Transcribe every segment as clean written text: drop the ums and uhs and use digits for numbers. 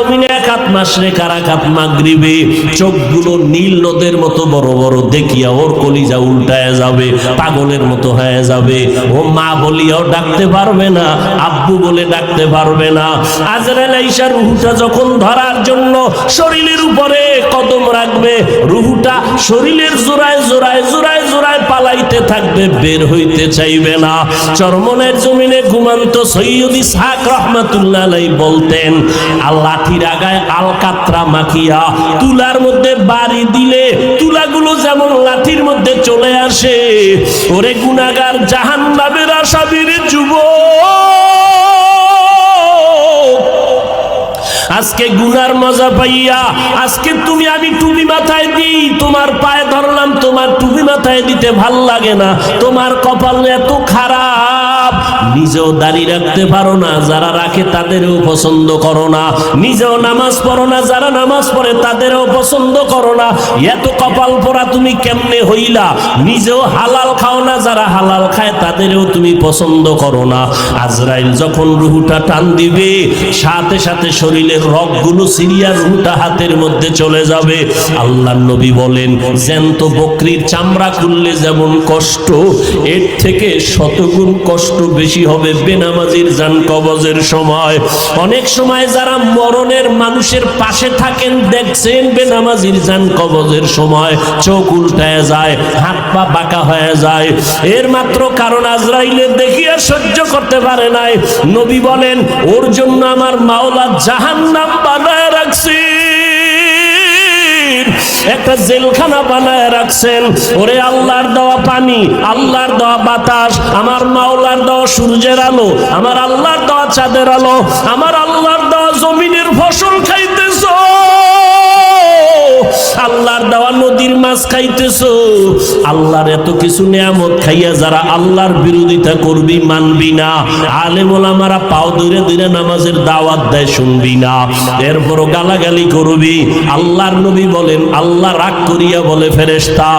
জমিনে এক হাত মাশরিক আর এক হাত মাগরিবে, চোখগুলো নীল নদের মতো বড় বড় দেখিয়া ওর কলিজা উল্টায় যাবে, পাগলের মতো হয়ে যাবে। ও মা বলিয়াও ডাকতে পারবে না, আব্বু বলে ডাকতে পারবে না। আজরাইল আইসা রুহুটা যখন ধরার জন্য শরীরের উপরে কদম রাখবে, রুহুটা শরীরের জোড়ায় জোড়ায় জোড়ায় জোড়ায় পালাইতে থাকবে, বের হইতে চাইবে না। চরমনের জমিনে ঘুমান্ত সৈয়দ ইসহাক রহমাতুল্লাহ আলাইহি বলতেন, লাঠির আগায় আলকাতরা মাখিয়া তুলার মধ্যে বাড়ি দিলে তুলাগুলো যেমন লাঠির মধ্যে চলে আসে, ওরে গুনাহগার জাহান্নামের আসামির যুবক, আজকে গুনার মজা পাইয়া আজকে তুমি আমি টুপি মাথায় দিই, তোমার পায়ে ধরলাম, তোমার টুপি মাথায় দিতে ভাল লাগে না, তোমার কপাল এত খারাপ, নিজেও দাড়ি রাখতে পারো না, যারা রাখে তাদেরও পছন্দ করো না, নিজেও নামাজ পড়ো না, যারা নামাজ পড়ে তাদেরও পছন্দ করো না, এত কপাল পোড়া তুমি কেমনে হইলা, নিজেও হালাল খাও না, যারা হালাল খায় তাদেরও তুমি পছন্দ করো না। আজরাইল যখন রুহুটা টান দিবে, সাথে সাথে শরীরের রগগুলো সিরিয়া রুহুটা হাতের মধ্যে চলে যাবে। আল্লাহর নবী বলেন, জ্যান্ত বকরির চামড়া খুললে যেমন কষ্ট, এর থেকে শতগুণ কষ্ট বেশি হবে বেনামাজির জান কবজের সময়। অনেক সময় যারা মরণের মানুষের পাশে থাকেন দেখছেন, বেনামাজির জান কবজের সময় চোখ উল্টায় যায়, হাত পা বাঁকা হয়ে যায়, এর মাত্র কারণ আজরাইলের দেখিয়া সহ্য করতে পারে নাই। নবী বলেন, ওর জন্য আমার মাওলা জাহান্নাম বানায় রাখছি, একটা জেলখানা বানায় রাখছেন। ওরে আল্লাহর দেওয়া পানি, আল্লাহর দেওয়া বাতাস, আমার মাওলার দেওয়া সূর্যের আলো, আমার আল্লাহর দেওয়া চাঁদের আলো, আমার আল্লাহর দেওয়া জমিনের ফসল খাইতেছো, আল্লাহর দেওয়া নদীর মাছ খাইতেছো, আল্লাহর এত কিছু নিয়ামত খাইয়া যারা আল্লাহর বিরোধিতা করবি, মানবি না, আলেম ওলামারা পাও ধরে ধরে নামাজের দাওয়াত দেয়, শুনবি না, এরপরও গালাগালি করবি। আল্লাহর নবী বলেন, আল্লাহ রাগ করিয়া বলে, ফেরেশতা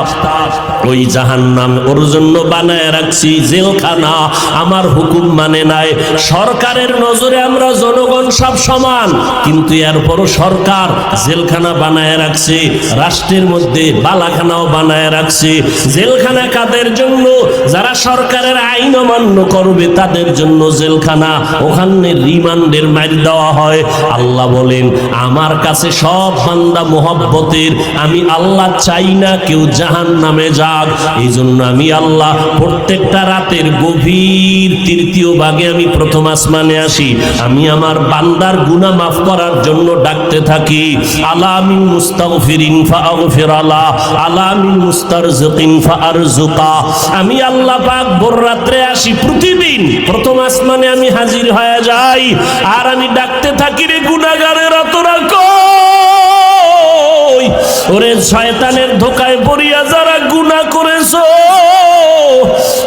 ওই জাহান্নাম ওর জন্য বানায় রাখছি জেলখানা, আমার হুকুম মানে নাই। সরকারের নজরে আমরা জনগণ সব সমান, কিন্তু এরপরও সরকার জেলখানা বানায় রাখছে, রাষ্ট্রের মধ্যে বালাখানাও বানায় রাখছে। জেলখানা কাদের জন্য? যারা সরকারের আইন অমান্য করবে তাদের জন্য জেলখানা, ওখানে রিমান্ডের মাইর দেওয়া হয়। আল্লাহ বলেন, আমার কাছে সব বান্দা মোহব্বতের, আমি আল্লাহ চাই না কেউ জাহান্নামে যাক। এই জন্য আমি আল্লাহ প্রত্যেকটা রাতের গভীর তৃতীয় ভাগে আমি প্রথম আসমানে আসি, আমি আমার বান্দার গুনাহ মাফ করার জন্য ডাকতে থাকি, আলা মিন মুস্তাগফিরিন ফাগফির আলা, আলা মিন মুস্তারজিকিন ফারজুকা। আমি আল্লাহ পাক ভোর রাত্রে আসি, প্রতিদিন প্রথম আসমানে আমি হাজির হয়ে যাই, আর আমি ডাকতে থাকি, রে গুনাহগারেরা তোরা কই? ওরে শয়তানের ধোকায় পড়িয়া যারা গুনাহ করেছো,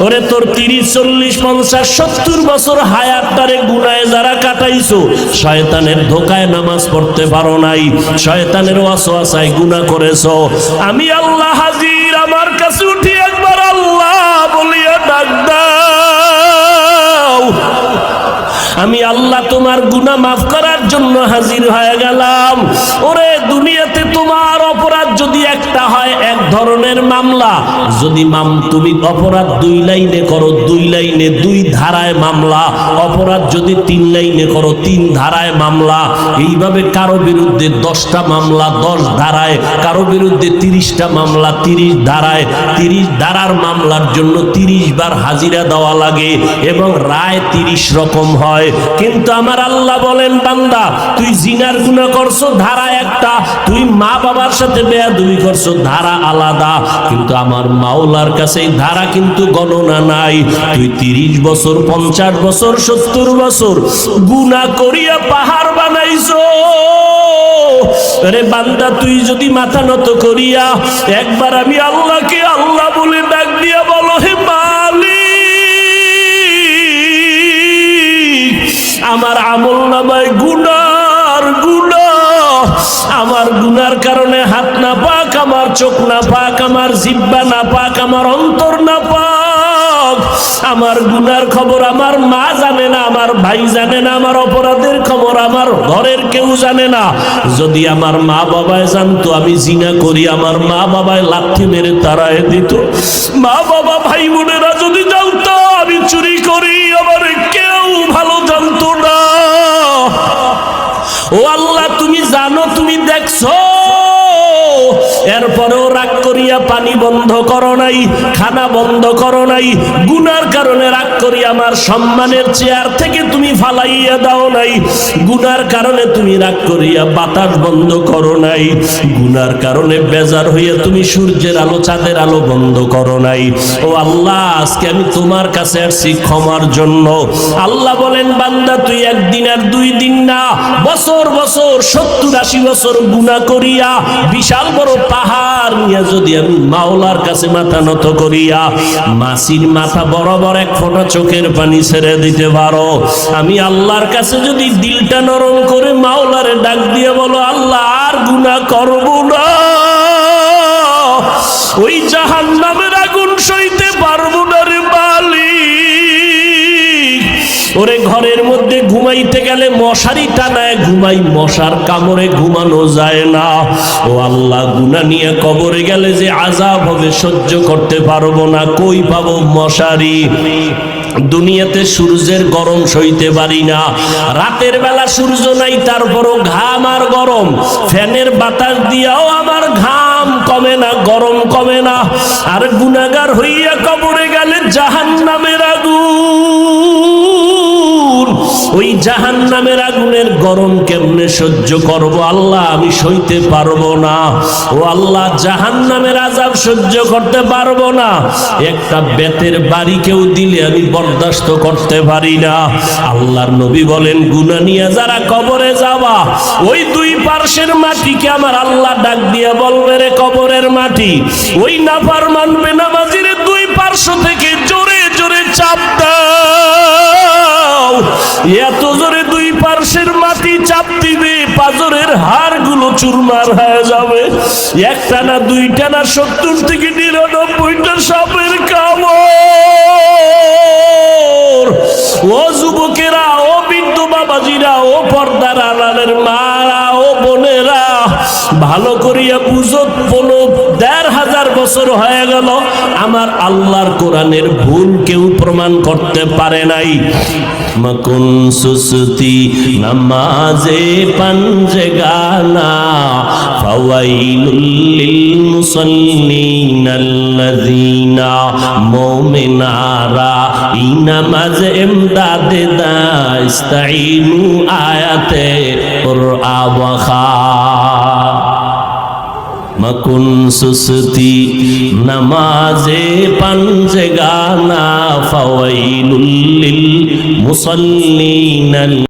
ওরে তোর 30, 40, 50, 70 বছর হায়াতটারে গুনাহে যারা কাটাইছো, শয়তানের ধোকায় নামাজ পড়তে পারো নাই, শয়তানের ওয়াসওয়াসায় গুনাহ করেছো, আমি আল্লাহ হাজির, আমার কাছে উঠি একবার আল্লাহ বলিয়া ডাক দাও, আমি আল্লাহ তোমার গুনাহ মাফ করার জন্য হাজির হয়ে গেলাম। ওরে দুনিয়াতে তোমার অপরাধ যদি একটা হয়, এক ধরনের মামলা, যদি তুমি অপরাধ 2 লাইনে করো, 2 লাইনে 2 ধারায় মামলা, অপরাধ যদি 3 লাইনে করো, 3 ধারায় মামলা, এইভাবে কারো বিরুদ্ধে 10টা মামলা 10 ধারায়, কারো বিরুদ্ধে 30টা মামলা 30 ধারায়, 30 ধারার মামলার জন্য 30 বার হাজিরা দেওয়া লাগে এবং রায় 30 রকম হয়। কিন্তু আমার আল্লাহ বলেন, বান্দা তুই জিনার গুনাহ করছো, ধারা একটা, তুই মা বাবার সাথে বেয়াদবি করছো, ধারা আলাদা, কিন্তু আমার মাওলার কাছে এই ধারা কিন্তু গণনা নাই। তুই 30 বছর 50 বছর 70 বছর গুনাহ করিয়া পাহাড় বানাইছো, আরে বান্দা তুই যদি মাথা নত করিয়া একবার আমি আল্লাহকে আল্লাহ বলে ডাক দিয়া বলো, হে মালিক, আমার আমল নামায় গুনার গুনাহ, আমার গুনার কারণে হাত না পাক, আমার চোখ না পাক, আমার জিহ্বা না পাক, আমার অন্তর না পাক, আমার গুনার খবর আমার মা জানে না, আমার ভাই জানে না, আমার অপরাধের খবর আমার ঘরের কেউ জানে না। যদি আমার মা বাবায় জানতো আমি জিনা করি, আমার মা বাবায় লাথি মেরে তাড়ায় দিত। মা বাবা ভাই বোনেরা যদি জানতো আমি চুরি করি, আমার কেউ ভালো জানতো না। ও আল্লাহ, তুমি জানো, তুমি দেখছো, এরপরেও রাগ করিয়া পানি বন্ধ করো নাই, খানা বন্ধ করো নাই। গুনার কারণে রাগ করি আমার সম্মানের চেয়ার থেকে তুমি ফালাইয়া দাও নাই। গুনার কারণে তুমি রাগ করিয়া বাতাস বন্ধ করো নাই। গুনার কারণে বেজার হইয়া তুমি সূর্যের আলো চাঁদের আলো বন্ধ করো নাই। ও আল্লাহ, আজকে আমি তোমার কাছে আসছি ক্ষমার জন্য। আল্লাহ বলেন, বান্দা তুই একদিন আর 2 দিন না, বছর বছর 70-80 বছর গুনাহ করিয়া বিশাল বড় পাহাড় নিয়ে যদি আমি মাওলার কাছে মাথা নত করিয়া মাসির মাথা বরাবর 1 ফোঁটা চোখের পানি ছেড়ে দিতে পারো, আমি আল্লাহর কাছে যদি দিলটা নরম করে মাওলারে ডাক দিয়ে বলো, আল্লাহ আর গুনাহ করব না, ওই জাহান্নামের আগুন সইতে পারবো না রে মালিক। ওরে ঘরের মধ্যে ঘুমাইতে গেলে মশারি টানায় ঘুমাই, মশার কামড়ে ঘুমানো যায় না। ও আল্লাহ, গুনাহ নিয়ে কবরে গেলে যে আযাব হবে সহ্য করতে পারবো না, কই পাবো মশারি? দুনিয়াতে সূর্যের গরম সইতে পারি না, রাতের বেলা সূর্য নাই তারপরও ঘাম আর গরম, ফ্যানের বাতাস দিয়াও আমার ঘাম কমে না, গরম কমে না। আর গুনাহগার হইয়া কবরে গেলে জাহান্নামের আগুন, ওই জাহান্নামের আগুনের গরম কেমনে সহ্য করব আল্লাহ? আমি সইতে পারবো না। ও আল্লাহ, জাহান্নামের আযাব সহ্য করতে পারবো না। একটা বেতের বাড়ি কেউ দিলে আমি বরদাস্ত করতে পারি না। আল্লাহর নবী বলেন, গুনাহ নিয়ে যারা কবরে যাবা, ওই 2 পার্শ্বের মাটিকে আমার আল্লাহ ডাক দিয়া বলবে, রে কবরের মাটি, ওই নাফরমান বেনামাজির 2 পার্শ্ব থেকে জোরে জোরে চাপ দাও। এত জোরে 2 পার্শ্বের মাটি চাপ দিবে, পাজরের হাড়গুলো চুরমার হয়ে যাবে। একটা না, 2টা না, 70 থেকে 99টা সাপের কামড়। ও যুবকেরা, ও বৃদ্ধ বাবাজিরা, ও পর্দার আড়ালের মারা, ও বোনেরা, ভালো করিয়া বুঝো, 15,000 বছর হয়ে গেল আমার আল্লাহর কোরআনের ভুল কেউ প্রমাণ করতে পারে নাই। মকুন সুসতি নামাজে পাঞ্জে গানা, ফাওয়াইলুল লিল মুসাল্লিন আল্লাযিনা মুমিনারা ইনামাজ ইমদাদে দা ইস্তাইনু আয়াতে কুরআন ওয়া খা। মকুন সুসতি নামাজে পাঞ্জে গানা, ফাওয়াইলুল লিল মুসাল্লিন।